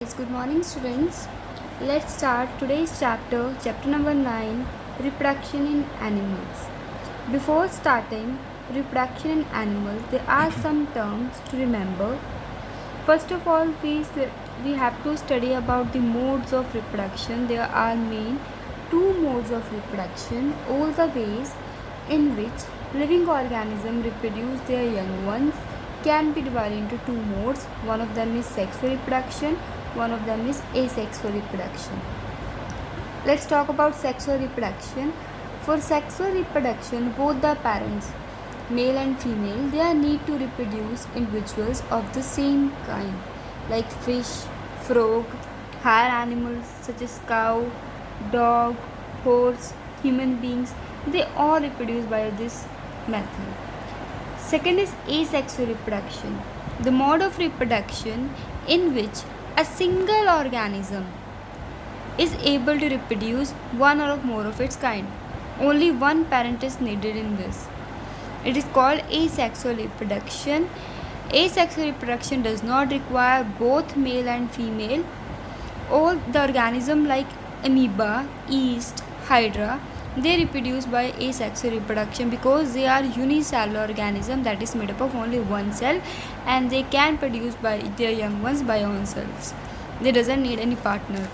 Yes, good morning, students. Let's start today's chapter number 9, reproduction in animals. Before starting reproduction in animals, there are some terms to remember. First of all, we have to study about the modes of reproduction. There are main two modes of reproduction, all the ways in which living organisms reproduce their young ones can be divided into two modes. One of them is sexual reproduction, one of them is asexual reproduction. Let's talk about sexual reproduction. For sexual reproduction, both the parents, male and female, they need to reproduce individuals of the same kind, like fish, frog, higher animals such as cow, dog, horse, human beings. They all reproduce by this method. Second is asexual reproduction, the mode of reproduction in which a single organism is able to reproduce one or more of its kind. Only one parent is needed in this. It is called asexual reproduction. Asexual reproduction does not require both male and female. All the organisms like amoeba, yeast, hydra, they reproduce by asexual reproduction because they are unicellular organism that is made up of only one cell, and they can produce by their young ones by themselves. They doesn't need any partner.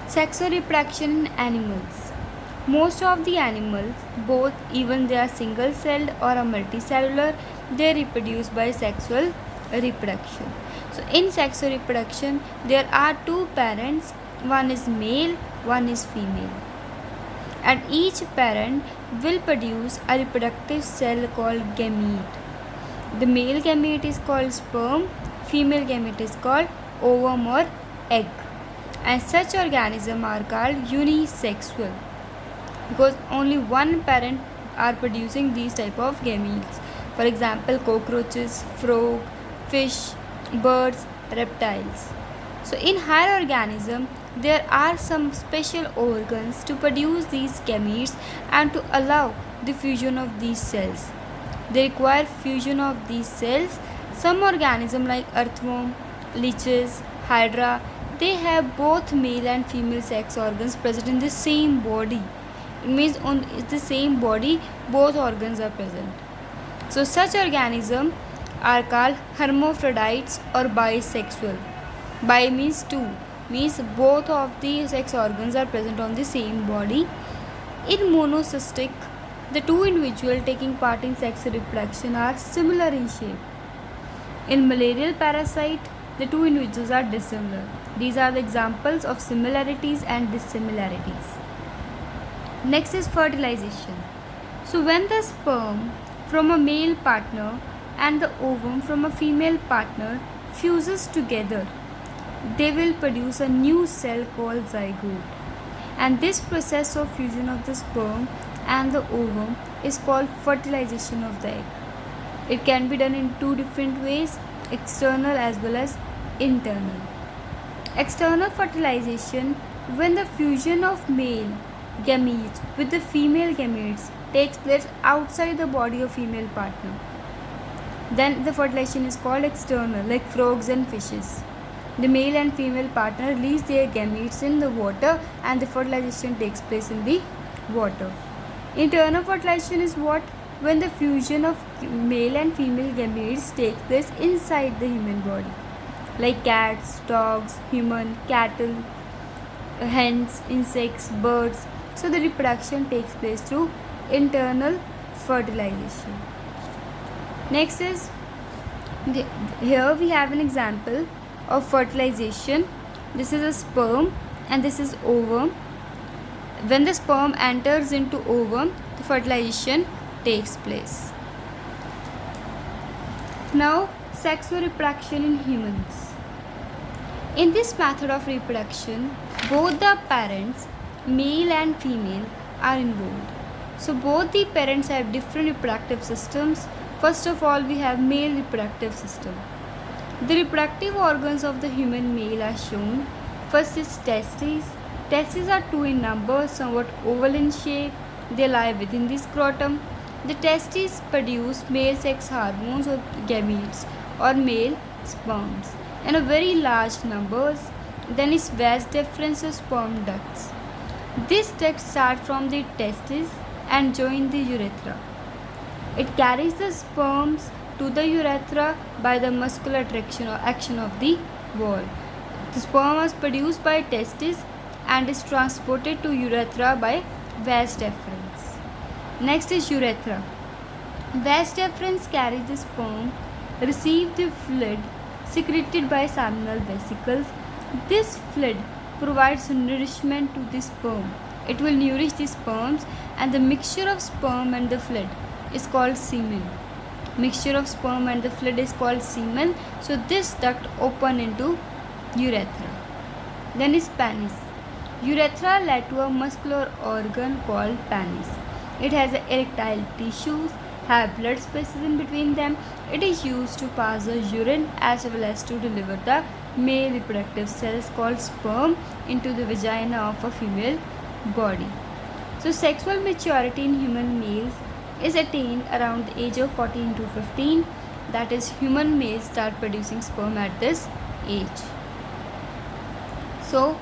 Sexual reproduction in animals. Most of the animals, both even they are single celled or a multicellular, they reproduce by sexual reproduction. So in sexual reproduction there are two parents, one is male, one is female, and each parent will produce a reproductive cell called gamete. The male gamete is called sperm, female gamete is called ovum or egg, and such organisms are called unisexual because only one parent are producing these type of gametes. For example, cockroaches, frog, fish, birds, reptiles. So in higher organism there are some special organs to produce these gametes and to allow the fusion of these cells. They require fusion of these cells. Some organisms like earthworm, leeches, hydra, they have both male and female sex organs present in the same body. It means on the same body both organs are present. So such organisms are called hermaphrodites or bisexual. Bi means two, means both of the sex organs are present on the same body. In monocystic, the two individuals taking part in sex reproduction are similar in shape. In malarial parasite, the two individuals are dissimilar. These are the examples of similarities and dissimilarities. Next is fertilization. So when the sperm from a male partner and the ovum from a female partner fuses together, they will produce a new cell called zygote. And this process of fusion of the sperm and the ovum is called fertilization of the egg. It can be done in two different ways, external as well as internal. External fertilization, when the fusion of male gametes with the female gametes takes place outside the body of female partner, then the fertilization is called external, like frogs and fishes. The male and female partner release their gametes in the water and the fertilization takes place in the water. Internal fertilization is what? When the fusion of male and female gametes takes place inside the human body, like cats, dogs, human, cattle, hens, insects, birds. So the reproduction takes place through internal fertilization. Next is, here we have an example of fertilization. This is a sperm and this is ovum. When the sperm enters into ovum, the fertilization takes place. Now, sexual reproduction in humans. In this method of reproduction, both the parents, male and female, are involved. So both the parents have different reproductive systems. First of all, we have male reproductive system. The reproductive organs of the human male are shown. First is testes. Testes are two in number, somewhat oval in shape. They lie within the scrotum. The testes produce male sex hormones or gametes or male sperms. in a very large numbers. Then is vas deferens or sperm ducts. This duct starts from the testes and join the urethra. It carries the sperms to the urethra by the muscular attraction or action of the wall. The sperm is produced by testes and is transported to urethra by vas deferens. Next is urethra. Vas deferens carries the sperm, receive the fluid secreted by seminal vesicles. This fluid provides nourishment to the sperm. It will nourish the sperms, and the mixture of sperm and the fluid is called semen. Mixture of sperm and the fluid is called semen. So this duct open into urethra. Then is penis. Urethra led to a muscular organ called penis. It has erectile tissues, have blood spaces in between them. It is used to pass the urine as well as to deliver the male reproductive cells called sperm into the vagina of a female body. So sexual maturity in human males is attained around the age of 14 to 15. That is, human males start producing sperm at this age. So